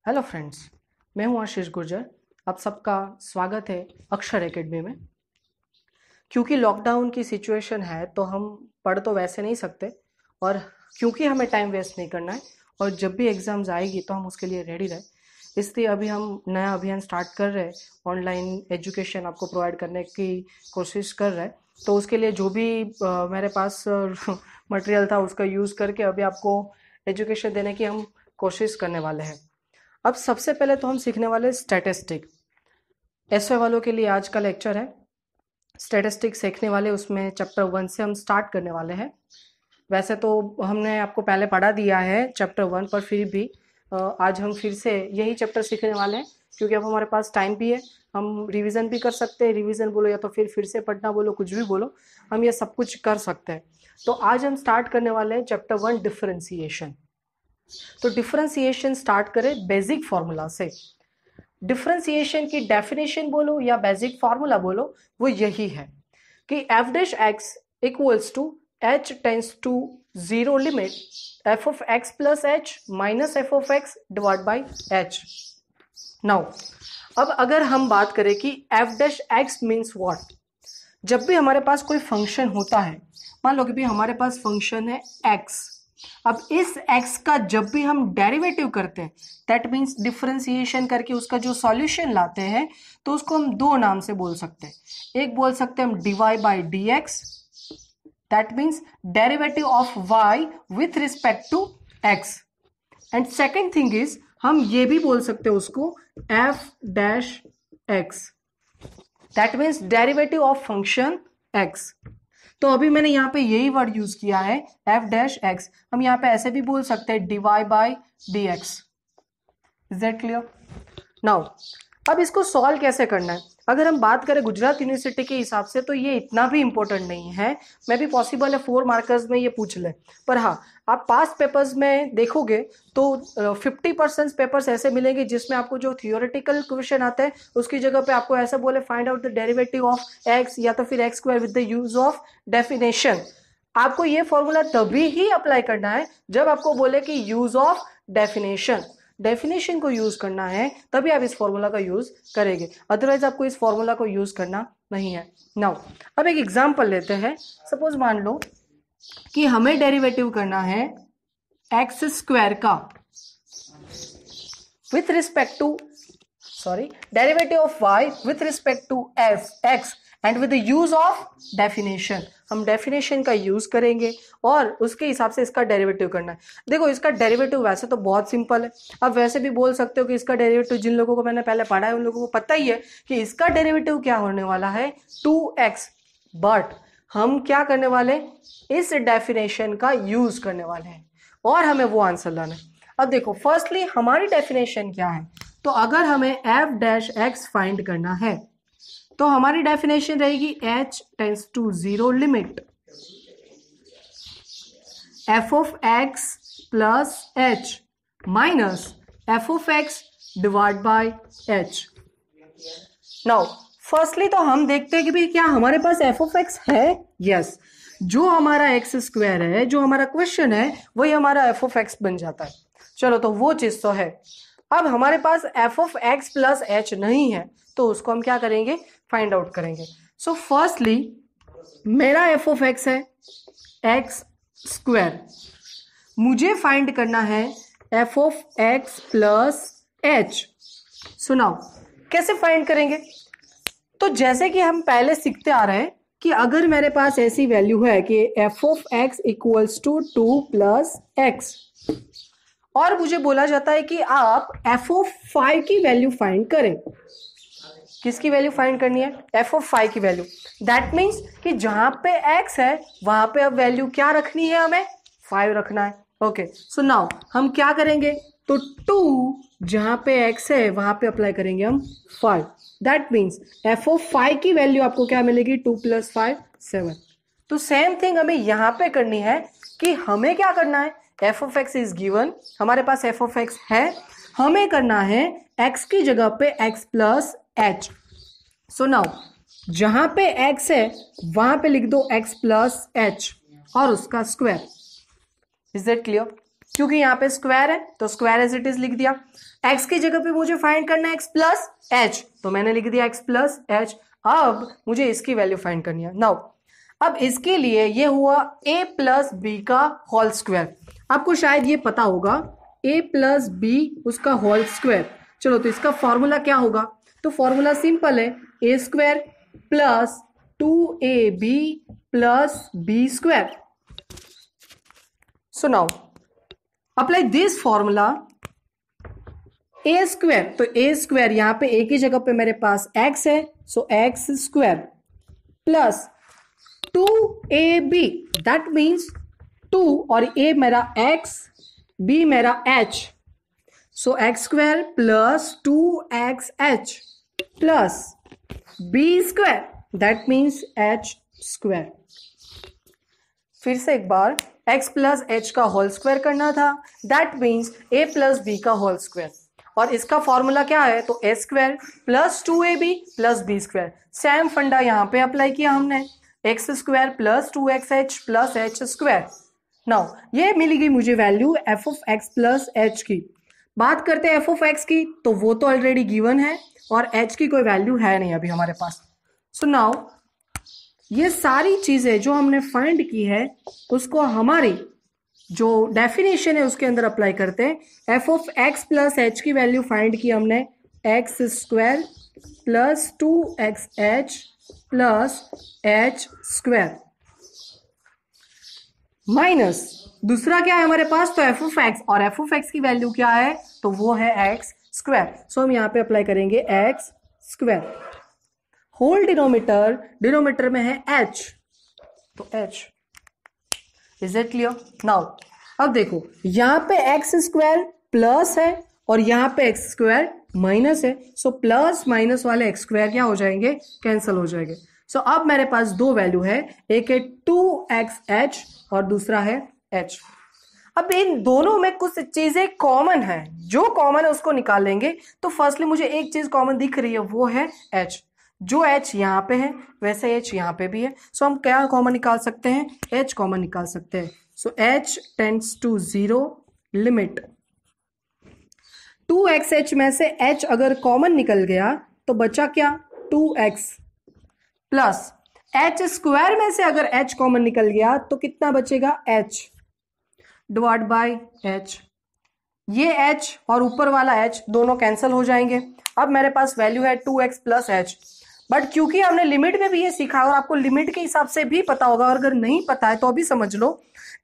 Hello friends, मैं हूं आशीष गुर्जर। आप सबका स्वागत है अक्षर एकेडमी में। क्योंकि लॉकडाउन की सिचुएशन है तो हम पढ़ तो वैसे नहीं सकते, और क्योंकि हमें टाइम वेस्ट नहीं करना है और जब भी एग्ज़ाम्स आएगी तो हम उसके लिए रेडी रहे, इसलिए अभी हम नया अभियान स्टार्ट कर रहे हैं। ऑनलाइन एजुकेशन आपको प्रोवाइड करने की कोशिश कर रहे हैं। तो उसके लिए जो भी मेरे पास मटेरियल था उसका यूज़ करके अभी आपको एजुकेशन देने की हम कोशिश करने वाले हैं। अब सबसे पहले तो हम सीखने वाले स्टैटिस्टिक। एसवाई वालों के लिए आज का लेक्चर है स्टैटिस्टिक सीखने वाले, उसमें चैप्टर 1 से हम स्टार्ट करने वाले हैं। वैसे तो हमने आपको पहले पढ़ा दिया है चैप्टर 1, पर फिर भी आज हम फिर से यही चैप्टर सीखने वाले हैं, क्योंकि अब हमारे पास टाइम भी है। हम रिवीजन भी कर सकते हैं, रिवीजन बोलो या तो फिर से पढ़ना बोलो, कुछ भी बोलो, हम ये सब कुछ कर सकते हैं। तो आज हम स्टार्ट करने वाले हैं चैप्टर 1 डिफरेंशिएशन। तो डिफरेंशिएशन स्टार्ट करें बेसिक फॉर्मूला से। डिफरेंशिएशन की डेफिनेशन बोलो या बेसिक फॉर्मूला बोलो, वो यही है कि f dash x equals to h tends to zero limit f of x plus h minus f of x divide by h. Now अब अगर हम बात करें कि f dash x means what, जब भी हमारे पास कोई फंक्शन होता है, मान लो कि भी हमारे पास फंक्शन है एक्स। अब इस x का जब भी हम डेरिवेटिव करते हैं, दैट मीन्स डिफरेंशिएशन करके उसका जो सॉल्यूशन लाते हैं, तो उसको हम दो नाम से बोल सकते हैं। एक बोल सकते हैं हम dy by d x, that means derivative of y with respect to x। And second thing is हम ये भी बोल सकते हैं उसको f dash x, that means derivative of function x। तो अभी मैंने यहाँ पे यही वर्ड यूज किया है एफ डैश एक्स। हम यहाँ पे ऐसे भी बोल सकते हैं d y by d x. Is that clear? Now अब इसको सॉल्व कैसे करना है? अगर हम बात करें गुजरात यूनिवर्सिटी के हिसाब से तो ये इतना भी इंपॉर्टेंट नहीं है। मैं भी पॉसिबल है 4 मार्कर्स में ये पूछ ले, पर हाँ, आप पास्ट पेपर्स में देखोगे तो 50% पेपर्स ऐसे मिलेंगे जिसमें आपको जो थियोरेटिकल क्वेश्चन आते हैं उसकी जगह पे आपको ऐसा बोले find out the derivative of x या तो फिर x square with the use of definition. आपको ये फॉर्मूला तभी ही अप्लाई करना है जब आपको बोले कि यूज ऑफ डेफिनेशन, डेफिनेशन को यूज करना है, तभी आप इस फॉर्मूला का यूज करेंगे, अदरवाइज आपको इस फॉर्मूला को यूज करना नहीं है। नाउ अब एक एग्जांपल लेते हैं। सपोज मान लो कि हमें डेरिवेटिव करना है एक्स स्क्वायर का with respect to derivative of y with respect to x and with the use of definition. हम डेफिनेशन का यूज करेंगे और उसके हिसाब से इसका डेरिवेटिव करना है। देखो, इसका डेरिवेटिव वैसे तो बहुत सिंपल है। अब वैसे भी बोल सकते हो कि इसका डेरिवेटिव, जिन लोगों को मैंने पहले पढ़ा है उन लोगों को पता ही है कि इसका डेरिवेटिव क्या होने वाला है 2x, बट हम क्या करने वाले, इस डेफिनेशन का यूज करने वाले हैं और हमें वो आंसर लाना है। अब देखो, फर्स्टली हमारी डेफिनेशन क्या है, तो अगर हमें एफ डैश एक्स फाइंड करना है तो हमारी डेफिनेशन रहेगी h tends to zero limit f of x plus h minus f of x divide by h। Now firstly तो हम देखते हैं कि भाई क्या हमारे पास f ऑफ x है। यस, जो हमारा x स्क्वायर है, जो हमारा क्वेश्चन है, वही हमारा f ऑफ x बन जाता है। चलो, तो वो चीज तो है। अब हमारे पास f of x plus h नहीं है, तो उसको हम क्या करेंगे, फाइंड आउट करेंगे। सो फर्स्टली मेरा f ऑफ x है x स्क्वायर, मुझे फाइंड करना है f of x plus h। सुनाओ कैसे फाइंड करेंगे? तो जैसे कि हम पहले सीखते आ रहे हैं कि अगर मेरे पास ऐसी वैल्यू है कि f of x equals to 2 plus x, और मुझे बोला जाता है कि आप f ऑफ 5 की वैल्यू फाइंड करें। किसकी वैल्यू फाइंड करनी है? f ऑफ 5 की वैल्यू। दैट मीन्स कि जहां पे x है वहां पे अब वैल्यू क्या रखनी है, हमें 5 रखना है। ओके, सो नाउ हम क्या करेंगे, तो 2 जहां पे x है वहां पे अप्लाई करेंगे हम 5। दैट मीन्स f ऑफ 5 की वैल्यू आपको क्या मिलेगी, 2 प्लस 5 7। तो सेम थिंग हमें यहां पे करनी है कि हमें क्या करना है, f of x is given, हमारे पास f ऑफ x है, हमें करना है x की जगह पे x plus h। So now जहां पे x है वहां पे लिख दो x प्लस h और उसका स्क्वायर। Is that clear? क्योंकि यहाँ पे स्क्वायर है तो स्क्वायर एज इट इज लिख दिया। x की जगह पे मुझे फाइंड करना है x प्लस एच, तो मैंने लिख दिया x प्लस एच। अब मुझे इसकी वैल्यू फाइंड करनी है। नाउ अब इसके लिए ये हुआ a प्लस बी का होल स्क्वायर। आपको शायद ये पता होगा a प्लस बी उसका होल स्क्वायर। चलो तो इसका फॉर्मूला क्या होगा? तो फॉर्मूला सिंपल है, a square plus 2ab plus b square. So now apply this formula a square, तो a स्क्वायर यहां पे a की जगह पे मेरे पास x है, सो x square plus 2ab, that means 2 और a मेरा x, b मेरा h, so x square plus 2xh plus b square, that means h square. फिर से एक बार, x प्लस h का होल स्क्वायर करना था, that means a plus b का होल स्क्वायर। और इसका फॉर्मूला क्या है? तो a square plus 2ab plus b square. Same फंडा यहां पे अप्लाई किया हमने, x square plus 2xh plus h square. Now ये मिली गई मुझे value f of x plus h की। बात करते हैं f ऑफ x की, तो वो तो ऑलरेडी गिवन है और h की कोई वैल्यू है नहीं अभी हमारे पास। सो नाउ ये सारी चीजें जो हमने फाइंड की है उसको हमारी जो डेफिनेशन है उसके अंदर अप्लाई करते हैं। f of x plus h की वैल्यू फाइंड की हमने, x square plus 2xh plus h square minus दूसरा क्या है हमारे पास? तो f ऑफ x, और f ऑफ x की वैल्यू क्या है? तो वो है x स्क्वायर। सो हम यहां पे अप्लाई करेंगे x स्क्वायर। होल डिनोमिनेटर में है h, तो h। Is it clear? Now अब देखो यहां पे x स्क्वायर प्लस है और यहां पे x स्क्वायर माइनस है, सो प्लस माइनस वाले x स्क्वायर क्या हो जाएंगे? कैंसल हो जाएंगे। सो अब मेरे पास दो वैल्यू है, एक है 2xh और दूसरा है h। अब इन दोनों में कुछ चीजें कॉमन है, जो कॉमन है उसको निकालेंगे। तो फर्स्टली मुझे एक चीज कॉमन दिख रही है, वो है h। जो h यहाँ पे है वैसे h यहाँ पे भी है, सो हम क्या कॉमन निकाल सकते हैं? h कॉमन निकाल सकते हैं। So h tends to 0, limit 2xh में से h अगर कॉमन निकल गया तो बचा क्या? 2x प्लस h स्क्वायर में से अगर h कॉमन निकल गया तो कितना बचेगा? h divide by h। ये h और ऊपर वाला h दोनों कैंसिल हो जाएंगे। अब मेरे पास वैल्यू है 2x प्लस h। बट क्योंकि हमने लिमिट में भी ये सीखा और आपको लिमिट के हिसाब से भी पता होगा, और अगर नहीं पता है तो अभी समझ लो,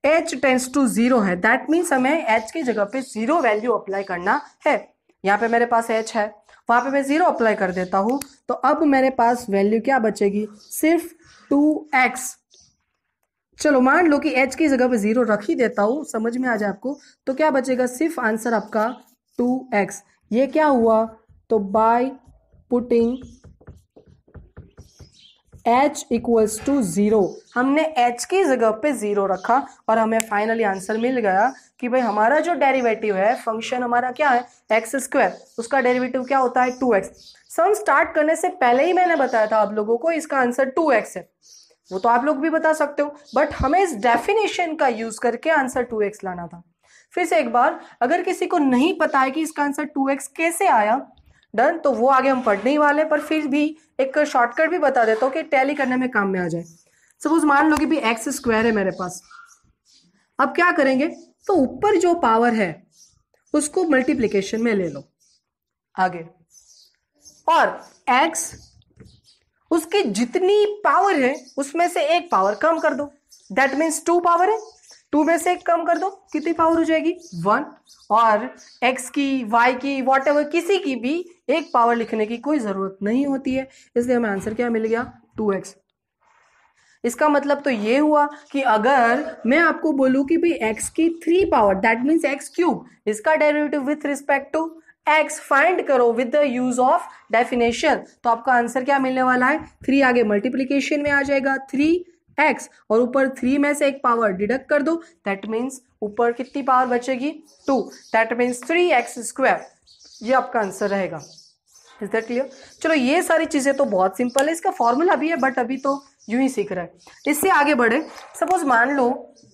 h टेंड्स टू 0 है, दैट मीन्स हमें h की जगह पे 0 वैल्यू अप्लाई करना है। यहाँ पे मेरे पास h है, वहां पे मैं 0 अप्लाई कर देता हूं, तो अब मेरे पास वैल्यू क्या बचेगी? सिर्फ 2x। चलो मान लो कि h की जगह पे 0 रख ही देता हूं, समझ में आ जाए आपको, तो क्या बचेगा? सिर्फ आंसर आपका 2x। ये क्या हुआ? तो by putting h equals to 0, हमने h की जगह पे 0 रखा और हमें फाइनली आंसर मिल गया कि भाई हमारा जो डेरिवेटिव है, फंक्शन हमारा क्या है? x स्क्वायर, उसका डेरिवेटिव क्या होता है? 2x। सम स्टार्ट करने से पहले ही मैंने बताया था आप लोगों को इसका आंसर 2x है, वो तो आप लोग भी बता सकते हो, बट हमें इस डेफिनेशन का यूज करके आंसर 2x लाना था। फिर से एक बार, अगर किसी को नहीं पता है कि इसका आंसर 2x कैसे आया, डन, तो वो आगे हम पढ़ने ही वाले, पर फिर भी एक शॉर्टकट भी बता देता हूँ कि टैली करने में काम में आ जाए। सपोज मान लो कि भी x स्क्वायर है मेरे पास। अब क्या करेंगे? तो ऊपर जो पावर है उसको मल्टीप्लीकेशन में ले लो आगे, और x उसकी जितनी पावर है उसमें से एक पावर कम कर दो, दैट मीन्स 2 पावर है, 2 में से एक कम कर दो, कितनी पावर हो जाएगी? 1। और x की, y की, वॉटएवर किसी की भी एक पावर लिखने की कोई जरूरत नहीं होती है, इसलिए हमें आंसर क्या मिल गया? 2x। इसका मतलब तो ये हुआ कि अगर मैं आपको बोलूं कि भाई x की 3 power, that means x cube, इसका derivative with respect to x find करो with the use of definition, तो आपका आंसर क्या मिलने वाला है? 3 आगे मल्टीप्लीकेशन में आ जाएगा, 3x, और ऊपर 3 में से एक पावर डिडक्ट कर दो, दैट मीन्स ऊपर कितनी पावर बचेगी? 2, दैट मीन्स 3x स्क्वायर। ये आपका आंसर रहेगा। Is that clear? चलो ये सारी चीजें तो बहुत सिंपल है, इसका फॉर्मूला भी है, बट अभी तो यूं ही सीख रहा है। इससे आगे बढ़े, सपोज मान लो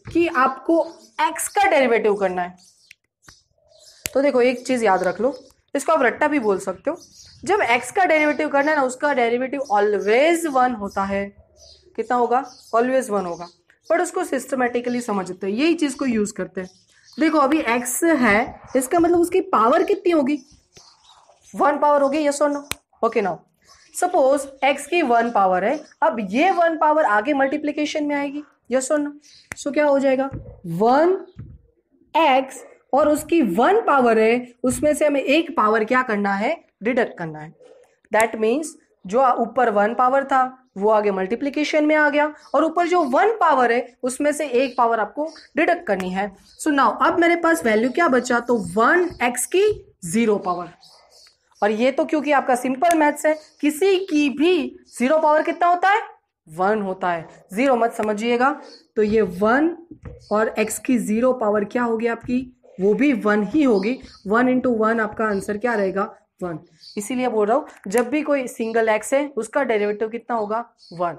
कि आपको x का डेरिवेटिव करना है, तो देखो एक चीज याद रख लो, इसको आप रट्टा भी बोल सकते हो। जब x का डेरिवेटिव करना है ना, उसका डेरिवेटिव ऑलवेज 1 होता है। कितना होगा? ऑलवेज 1 होगा। बट उसको सिस्टमेटिकली समझते हैं, यही चीज को यूज करते हैं। देखो अभी x है, इसका मतलब उसकी पावर कितनी होगी? 1 पावर होगी, यस और no? Okay now suppose x की 1 पावर है, अब ये 1 पावर आगे मल्टीप्लीकेशन में आएगी, यस और नो? सो क्या हो जाएगा? 1x और उसकी 1 पावर है, उसमें से हमें एक पावर क्या करना है? डिडक्ट करना है। दैट मीन्स जो ऊपर 1 पावर था वो आगे मल्टीप्लीकेशन में आ गया, और ऊपर जो 1 पावर है उसमें से एक पावर आपको डिडक्ट करनी है। सो नाउ अब मेरे पास वैल्यू क्या बचा? तो 1x की 0 पावर। और ये तो क्योंकि आपका सिंपल मैथ्स है, किसी की भी 0 पावर कितना होता है? 1 होता है। 0 मत समझिएगा। तो ये 1 और x की 0 पावर क्या होगी आपकी? वो भी 1 ही होगी। 1 इंटू 1 आपका आंसर क्या रहेगा? 1। इसीलिए बोल रहा हूं जब भी कोई सिंगल x है उसका डेरिवेटिव कितना होगा? 1।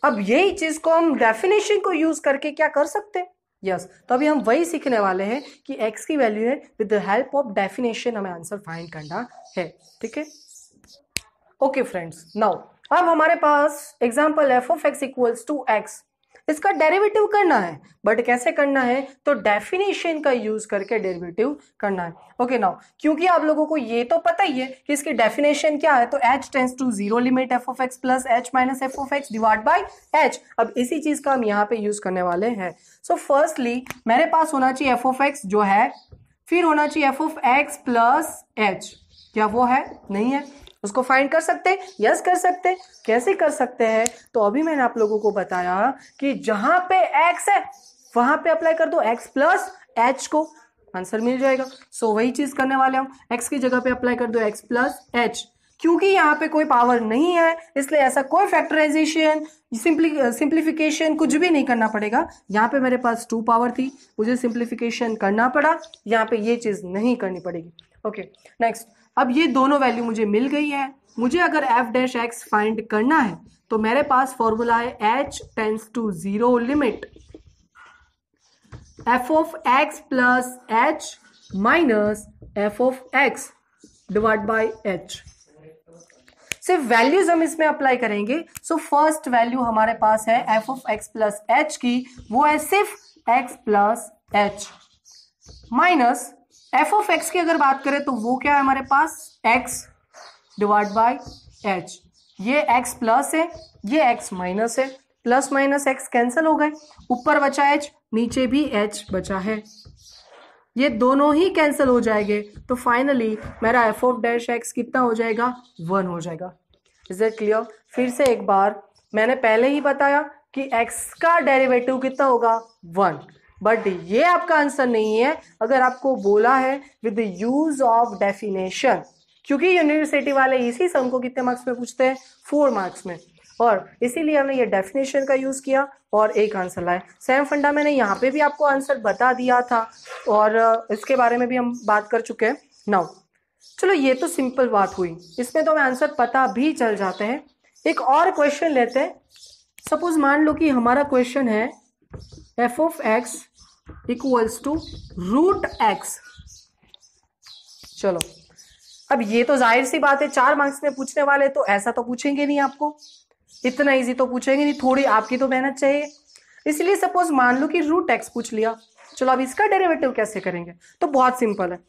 अब यही चीज को हम डेफिनेशन को यूज करके क्या कर सकते हैं? यस, तो अभी हम वही सीखने वाले हैं कि x की वैल्यू है, with the help of definition हमें आंसर फाइंड करना है। ठीक है, ओके फ्रेंड्स, नाउ अब हमारे पास example f of x equals to x, इसका डेरिवेटिव करना है। बट कैसे करना है? तो डेफिनेशन का यूज करके डेरिवेटिव करना है। ओके नाउ क्योंकि आप लोगों को ये तो पता ही है कि इसकी डेफिनेशन क्या है, तो h tends to 0 limit f of x plus h minus f of x divide by h। अब इसी चीज का हम यहाँ पे यूज करने वाले हैं। सो फर्स्टली मेरे पास होना चाहिए f ऑफ x जो है, फिर होना चाहिए f of x plus h। क्या वो है? नहीं है। उसको फाइंड कर सकते हैं? यस कर सकते हैं। कैसे कर सकते हैं? तो अभी मैंने आप लोगों को बताया कि जहां पे x है वहां पे अप्लाई कर दो x प्लस h को, आंसर मिल जाएगा। सो वही चीज करने वाले हम, x की जगह पे अप्लाई कर दो x प्लस h। क्योंकि यहाँ पे कोई पावर नहीं है इसलिए ऐसा कोई फैक्टराइजेशन सिंप्लीफिकेशन कुछ भी नहीं करना पड़ेगा। यहाँ पे मेरे पास 2 पावर थी, मुझे सिंप्लीफिकेशन करना पड़ा, यहाँ पे ये चीज नहीं करनी पड़ेगी। ओके नेक्स्ट, अब ये दोनों वैल्यू मुझे मिल गई है। मुझे अगर f डैश x फाइंड करना है तो मेरे पास फॉर्मूला है h tends to 0 limit f of x plus h minus f of x divide by h। सिर्फ वैल्यूज हम इसमें अप्लाई करेंगे। सो फर्स्ट वैल्यू हमारे पास है f of x plus h की, वो है सिर्फ x plus h, minus f of x की अगर बात करें तो वो क्या है हमारे पास? x divide by h। ये x प्लस है, ये x माइनस है, प्लस माइनस x कैंसिल हो गए, ऊपर बचा h, नीचे भी h बचा है, ये दोनों ही कैंसिल हो जाएंगे। तो फाइनली मेरा f ऑफ डैश x कितना हो जाएगा? 1 हो जाएगा। Is it clear? फिर से एक बार, मैंने पहले ही बताया कि x का डेरिवेटिव कितना होगा? 1। बट ये आपका आंसर नहीं है अगर आपको बोला है with the use of definition, क्योंकि यूनिवर्सिटी वाले इसी सम को कितने मार्क्स में पूछते हैं? 4 मार्क्स में, और इसीलिए हमने ये डेफिनेशन का यूज किया और एक आंसर लाए। सेम फंडा मैंने यहाँ पे भी आपको आंसर बता दिया था और इसके बारे में भी हम बात कर चुके हैं। नाउ चलो ये तो सिंपल बात हुई, इसमें तो हमें आंसर पता भी चल जाते हैं। एक और क्वेश्चन लेते हैं। सपोज मान लो कि हमारा क्वेश्चन है f of x equals to root x। चलो अब ये तो जाहिर सी बात है 4 मार्क्स में पूछने वाले, तो ऐसा तो पूछेंगे नहीं आपको, इतना इजी तो पूछेंगे नहीं, थोड़ी आपकी तो मेहनत चाहिए। इसलिए सपोज मान लो कि रूट x पूछ लिया। चलो अब इसका डेरिवेटिव कैसे करेंगे? तो बहुत सिंपल है,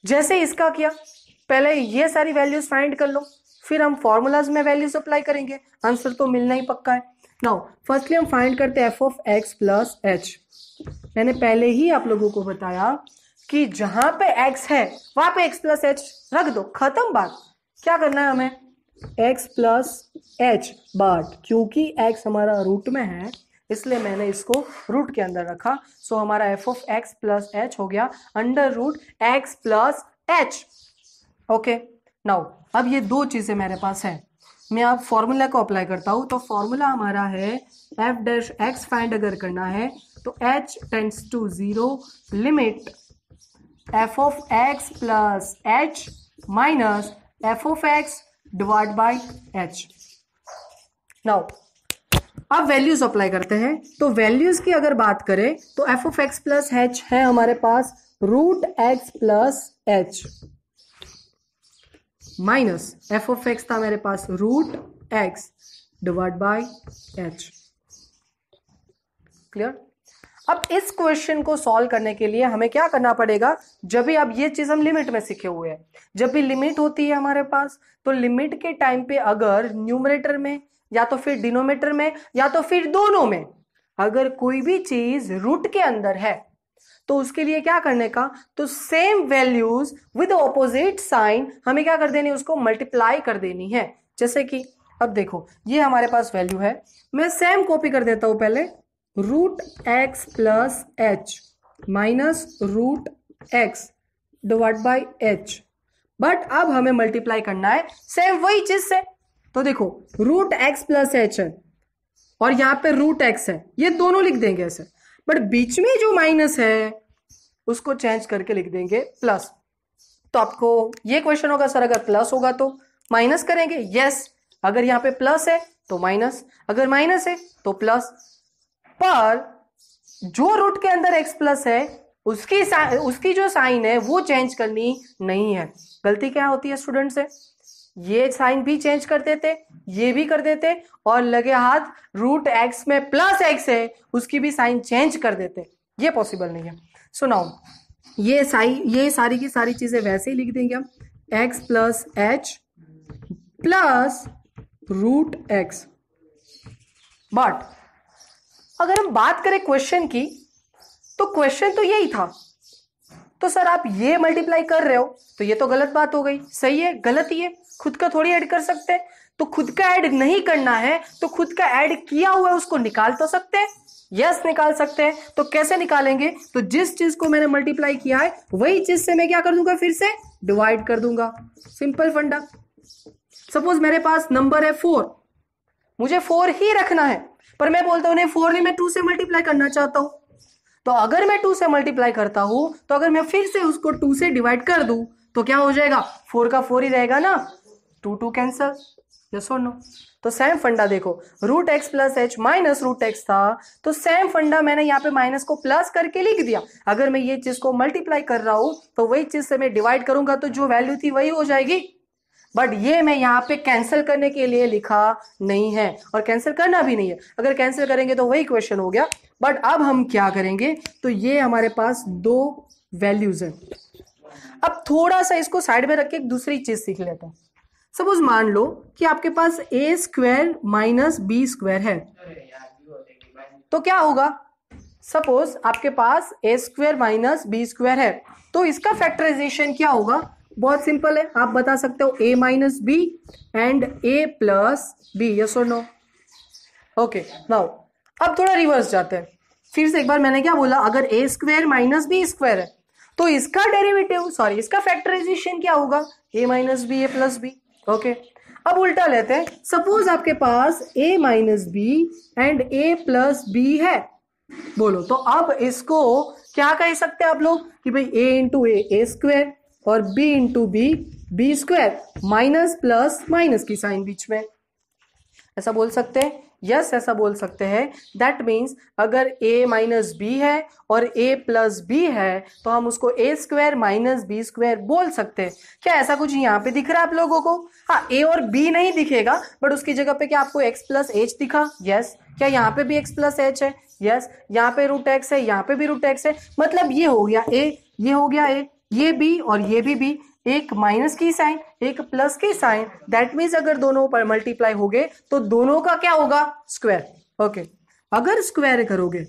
जैसे इसका किया, पहले ये सारी वैल्यूज फाइंड कर लो, फिर हम फॉर्मूलाज में वैल्यूज अप्लाई करेंगे, आंसर तो मिलना ही पक्का है। नाउ फर्स्टली हम फाइंड करते हैं f of x plus h। मैंने पहले ही आप लोगों को बताया कि जहां पे x है वहां पे x प्लस h रख दो, खत्म बात। क्या करना है हमें? x प्लस h, बट क्योंकि x हमारा रूट में है इसलिए मैंने इसको रूट के अंदर रखा। सो हमारा f of x plus h हो गया under root x plus h। Okay now अब ये दो चीजें मेरे पास है, मैं अब फॉर्मूला को अप्लाई करता हूं। तो फॉर्मूला हमारा है f डैश x फाइंड अगर करना है तो h tends to 0 limit f of x plus h minus f of x divide by h। Now अब वैल्यूज अप्लाई करते हैं। तो वैल्यूज की अगर बात करें तो f of x plus h है हमारे पास root x plus h minus f of x था मेरे पास root x divide by h. Clear? अब इस क्वेश्चन को सॉल्व करने के लिए हमें क्या करना पड़ेगा, जब भी अब ये चीज हम लिमिट में सीखे हुए हैं, जब भी लिमिट होती है हमारे पास तो लिमिट के टाइम पे अगर न्यूमरेटर में या तो फिर डिनोमिनेटर में या तो फिर दोनों में अगर कोई भी चीज रूट के अंदर है तो उसके लिए क्या करने का, तो same values with opposite sign हमें क्या कर देनी, उसको मल्टीप्लाई कर देनी है। जैसे कि अब देखो ये हमारे पास वैल्यू है, मैं सेम कॉपी कर देता हूं पहले, root x plus h minus root x divide by h, but अब हमें मल्टीप्लाई करना है सेम वही चीज से। तो देखो रूट एक्स प्लस एच है और यहां पे रूट एक्स है, ये दोनों लिख देंगे ऐसे, बट बीच में जो माइनस है उसको चेंज करके लिख देंगे प्लस। तो आपको ये क्वेश्चन होगा सर अगर प्लस होगा तो माइनस करेंगे, यस, अगर यहां पे प्लस है तो माइनस, अगर माइनस है तो प्लस, पर जो रूट के अंदर x प्लस है उसकी जो साइन है वो चेंज करनी नहीं है। गलती क्या होती है स्टूडेंट से, ये साइन भी चेंज कर देते, ये भी कर देते, और लगे हाथ रूट एक्स में प्लस एक्स है उसकी भी साइन चेंज कर देते, ये पॉसिबल नहीं है। सुनाओ ये सारी की सारी चीजें वैसे ही लिख देंगे हम, x plus h plus root x. But अगर हम बात करें क्वेश्चन की तो क्वेश्चन तो यही था, तो सर आप ये मल्टीप्लाई कर रहे हो तो ये तो गलत बात हो गई। सही है, गलत ही है, खुद का थोड़ी ऐड कर सकते हैं, तो खुद का ऐड नहीं करना है तो खुद का ऐड किया हुआ है उसको निकाल तो सकते हैं, यस निकाल सकते हैं। तो कैसे निकालेंगे, तो जिस चीज को मैंने मल्टीप्लाई किया है वही चीज से मैं क्या कर दूंगा, फिर से डिवाइड कर दूंगा, सिंपल फंडा। सपोज मेरे पास नंबर है 4, मुझे 4 ही रखना है, पर मैं बोलता हूं नहीं 4 नहीं, मैं 2 से मल्टीप्लाई करना चाहता हूं। तो अगर मैं 2 से मल्टीप्लाई करता हूं तो अगर मैं फिर से उसको 2 से डिवाइड कर दूं तो क्या हो जाएगा, 4 का 4 ही रहेगा ना, 2 कैंसल, यस और नो। तो सेम फंडा देखो, root x plus h minus root x था, तो सेम फंडा मैंने यहाँ पे माइनस को प्लस करके लिख दिया। अगर मैं ये चीज को मल्टीप्लाई कर रहा हूं तो वही चीज से मैं डिवाइड करूंगा तो जो वैल्यू थी वही हो जाएगी, बट ये मैं यहाँ पे कैंसिल करने के लिए लिखा नहीं है और कैंसिल करना भी नहीं है। अगर कैंसिल करेंगे तो वही क्वेश्चन हो गया। बट अब हम क्या करेंगे, तो ये हमारे पास 2 वैल्यूज है। अब थोड़ा सा इसको साइड में रख के एक दूसरी चीज सीख लेते हैं। सपोज मान लो कि आपके पास a square minus b square है, तो क्या होगा, सपोज आपके पास a square minus b square है तो इसका फैक्टराइजेशन क्या होगा, बहुत सिंपल है, आप बता सकते हो a minus b and a plus b, yes और नो। ओके, नाउ अब थोड़ा रिवर्स जाते हैं, फिर से एक बार मैंने क्या बोला, अगर a square minus b square है तो इसका डेरिवेटिव इसका फैक्टराइजेशन क्या होगा, a minus b a plus b. Okay, अब उल्टा लेते हैं, सपोज आपके पास a minus b and a plus b है, बोलो तो अब इसको क्या कह सकते हैं आप लोग कि भाई a इंटू ए स्क्वायर और b into b square, minus plus minus की साइन बीच में, ऐसा बोल सकते हैं, यस ऐसा बोल सकते हैं। दैट मीन्स अगर a माइनस बी है और a प्लस बी है तो हम उसको a square minus b square बोल सकते हैं। क्या ऐसा कुछ यहाँ पे दिख रहा है आप लोगों को, हाँ a और b नहीं दिखेगा बट उसकी जगह पे क्या आपको x प्लस एच दिखा, यस। क्या यहाँ पे भी x प्लस एच है, यस। यहाँ पे रूट एक्स है, यहाँ पे भी रूट एक्स है, मतलब ये हो गया a, ये हो गया a, ये b और ये भी b, एक माइनस की साइन एक प्लस की साइन, दैट मीन्स अगर दोनों पर मल्टीप्लाई हो गए तो दोनों का क्या होगा, स्क्वायर। ओके, अगर स्क्वायर करोगे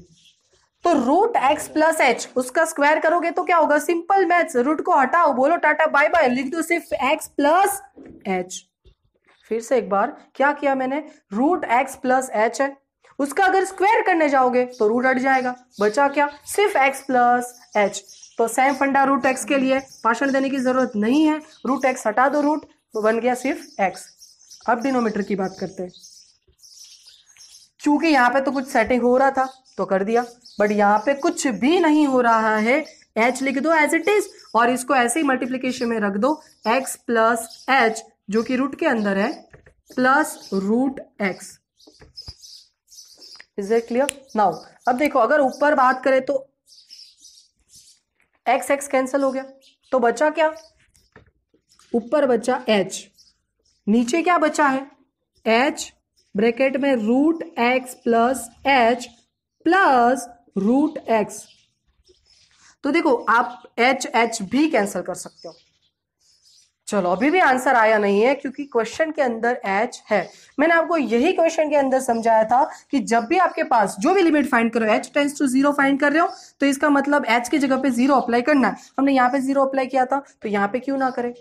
तो रूट एक्स प्लस एच उसका स्क्वायर करोगे तो क्या होगा, सिंपल मैथ्स, रूट को हटाओ, बोलो टाटा बाय बाय, लिख दो सिर्फ एक्स प्लस एच। फिर से एक बार क्या किया मैंने, रूट एक्स प्लस एच है, उसका अगर स्क्वायर करने जाओगे तो रूट हट जाएगा, बचा क्या, सिर्फ एक्स प्लस एच। तो सेम फंडा रूट एक्स के लिए, भाषण देने की जरूरत नहीं है, रूट एक्स हटा दो रूट, तो बन गया सिर्फ एक्स। अब डिनोमीटर की बात करते हैं, क्योंकि यहाँ पे तो कुछ सेटिंग हो रहा था तो कर दिया, बट यहाँ पे कुछ भी नहीं हो रहा है, h लिख दो एज इट इज और इसको ऐसे ही मल्टीप्लीकेशन में रख दो, x प्लस एच जो कि रूट के अंदर है plus root x. Is it clear? Now अब देखो, अगर ऊपर बात करें तो एक्स एक्स कैंसिल हो गया, तो बचा क्या? ऊपर बचा h, नीचे क्या बचा है? h ब्रैकेट में root x plus h plus root x. तो देखो आप एच एच भी कैंसिल कर सकते हो। चलो अभी भी आंसर आया नहीं है क्योंकि क्वेश्चन के अंदर h है। मैंने आपको यही क्वेश्चन के अंदर समझाया था कि जब भी आपके पास जो भी लिमिट फाइंड करो, h टेंड्स टू 0 फाइंड कर रहे हो तो इसका मतलब h की जगह पे 0 अप्लाई करना है। हमने यहाँ पे 0 अप्लाई किया था, तो यहाँ पे क्यों ना करें?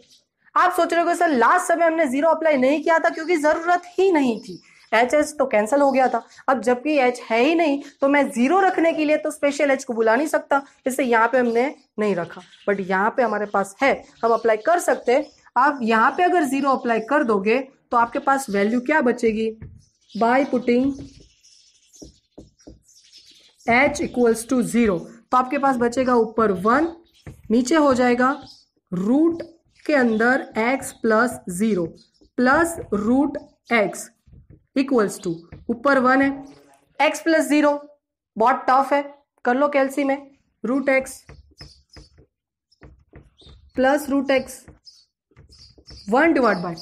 आप सोच रहे हो सर लास्ट समय हमने 0 अप्लाई नहीं किया था क्योंकि जरूरत ही नहीं थी, एच एच तो कैंसिल हो गया था। अब जबकि एच है ही नहीं तो मैं 0 रखने के लिए तो स्पेशल एच को बुला नहीं सकता, इससे यहाँ पे हमने नहीं रखा। बट यहाँ पे हमारे पास है, हम अप्लाई कर सकते हैं। आप यहाँ पे अगर 0 अप्लाई कर दोगे तो आपके पास वैल्यू क्या बचेगी? By putting h equals to 0, तो आपके पास बचेगा ऊपर 1, नीचे हो जाएगा रूट के अंदर x plus 0 plus root x equals to, ऊपर 1 है, x प्लस 0 बहुत टफ है, कर लो कैलसी में, root x plus root x 1 divide by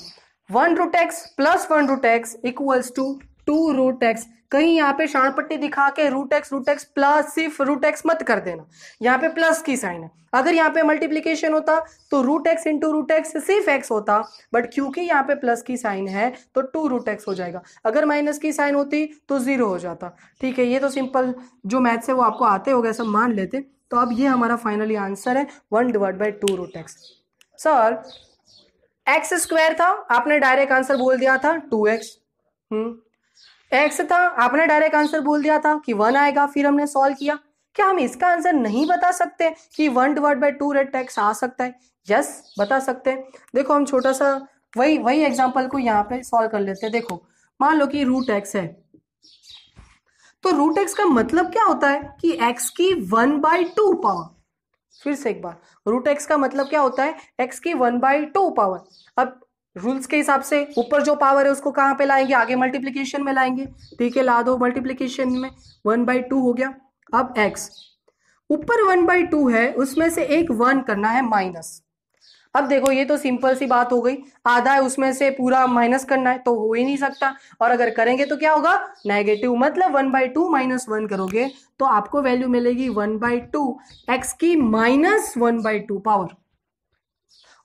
1 root x plus 1 root x equals to 2 root x. कहीं यहाँ पे शाणपट्टी दिखा के रूट एक्स प्लस सिर्फ रूट एक्स मत कर देना, यहाँ पे प्लस की साइन है। अगर यहाँ पे मल्टीप्लीकेशन होता तो root x into root x सिर्फ एक्स होता, बट क्योंकि यहाँ पे प्लस की साइन है तो 2 रूट एक्स हो जाएगा। अगर माइनस की साइन होती तो 0 हो जाता। ठीक है, ये तो सिंपल जो मैथ्स है वो आपको आते हो गए, सब मान लेते। तो अब ये हमारा फाइनली आंसर है 1 divide by 2 root x. Sir x square था, आपने डायरेक्ट आंसर बोल दिया था 2x। एक्स था, आपने डायरेक्ट आंसर बोल दिया था कि 1 आएगा, फिर हमने सॉल्व किया। क्या हम इसका आंसर नहीं बता सकते कि 1 डिवाइड बाई 2 रूट एक्स आ सकता है? यस बता सकते हैं। देखो हम छोटा सा वही एग्जांपल को यहाँ पे सॉल्व कर लेते हैं। देखो मान लो कि रूट एक्स है, तो रूट एक्स का मतलब क्या होता है कि x की 1/2 पावर। फिर से एक बार, रूट एक्स का मतलब क्या होता है? x की 1/2 पावर। अब रूल्स के हिसाब से ऊपर जो पावर है उसको कहां पे लाएंगे? आगे मल्टीप्लीकेशन में लाएंगे। ठीक है, ला दो मल्टीप्लीकेशन में, 1/2 हो गया। अब x ऊपर 1/2 है, उसमें से एक 1 करना है माइनस। अब देखो ये तो सिंपल सी बात हो गई, आधा है उसमें से पूरा माइनस करना है तो हो ही नहीं सकता, और अगर करेंगे तो क्या होगा? नेगेटिव। मतलब 1/2 माइनस 1 करोगे तो आपको वैल्यू मिलेगी 1/2 एक्स की -1/2 पावर।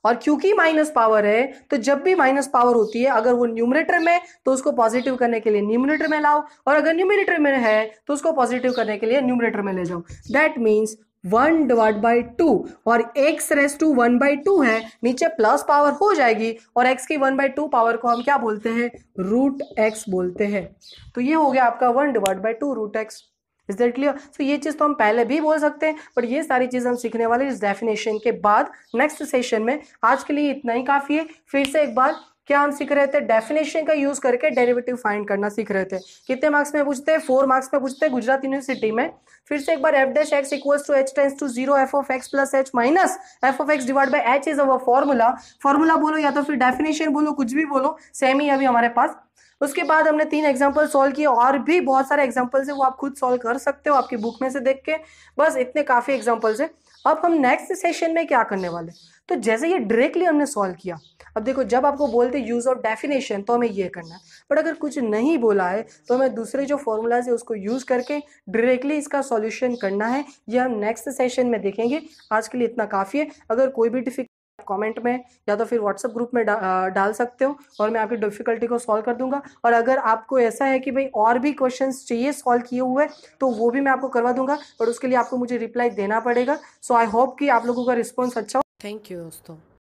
और क्योंकि माइनस पावर है तो जब भी माइनस पावर होती है, अगर वो न्यूमरेटर में तो उसको पॉजिटिव करने के लिए न्यूमरेटर में लाओ, और अगर न्यूमरेटर में है तो उसको पॉजिटिव करने के लिए न्यूमरेटर में ले जाओ। दैट मीन्स 1 डिवाइड बाई 2, और x रेस टू 1/2 है, नीचे प्लस पावर हो जाएगी, और x की 1/2 पावर को हम क्या बोलते हैं? रूट x बोलते हैं। तो ये हो गया आपका 1 divide by 2 root x। Is that clear? तो ये चीज तो हम पहले भी बोल सकते हैं, बट ये सारी चीज हम सीखने वाले इस डेफिनेशन के बाद नेक्स्ट सेशन में। आज के लिए इतना ही काफी है। फिर से एक बार, क्या हम सीख रहे थे? डेफिनेशन का यूज करके डेरिवेटिव फाइंड करना सीख रहे थे। कितने मार्क्स में पूछते हैं? 4 मार्क्स में पूछते हैं गुजरात यूनिवर्सिटी में। फिर से एक बार, f dash x equals to h tends to 0 f of x plus h minus f of x divide by h is our formula. Formula बोलो या तो फिर डेफिनेशन बोलो, कुछ भी बोलो, सेम ही अभी हमारे पास। उसके बाद हमने 3 एग्जांपल सॉल्व किए, और भी बहुत सारे एग्जांपल्स है वो आप खुद सॉल्व कर सकते हो आपकी बुक में से देख के। बस इतने काफी एग्जांपल्स है। अब हम नेक्स्ट सेशन में क्या करने वाले? तो जैसे ये डायरेक्टली हमने सॉल्व किया, अब देखो जब आपको बोलते यूज ऑफ डेफिनेशन तो हमें ये करना है, बट अगर कुछ नहीं बोला है तो हमें दूसरे जो फॉर्मूलाज है उसको यूज करके डायरेक्टली इसका सॉल्यूशन करना है। ये हम नेक्स्ट सेशन में देखेंगे। आज के लिए इतना काफी है। अगर कोई भी डिफिकल्टी कमेंट में या तो फिर व्हाट्सएप ग्रुप में डाल सकते हो, और मैं आपकी डिफिकल्टी को सॉल्व कर दूंगा। और अगर आपको ऐसा है कि भाई और भी क्वेश्चंस चाहिए सॉल्व किए हुए, तो वो भी मैं आपको करवा दूंगा, पर उसके लिए आपको मुझे रिप्लाई देना पड़ेगा। सो आई होप कि आप लोगों का रिस्पॉन्स अच्छा हो। थैंक यू दोस्तों।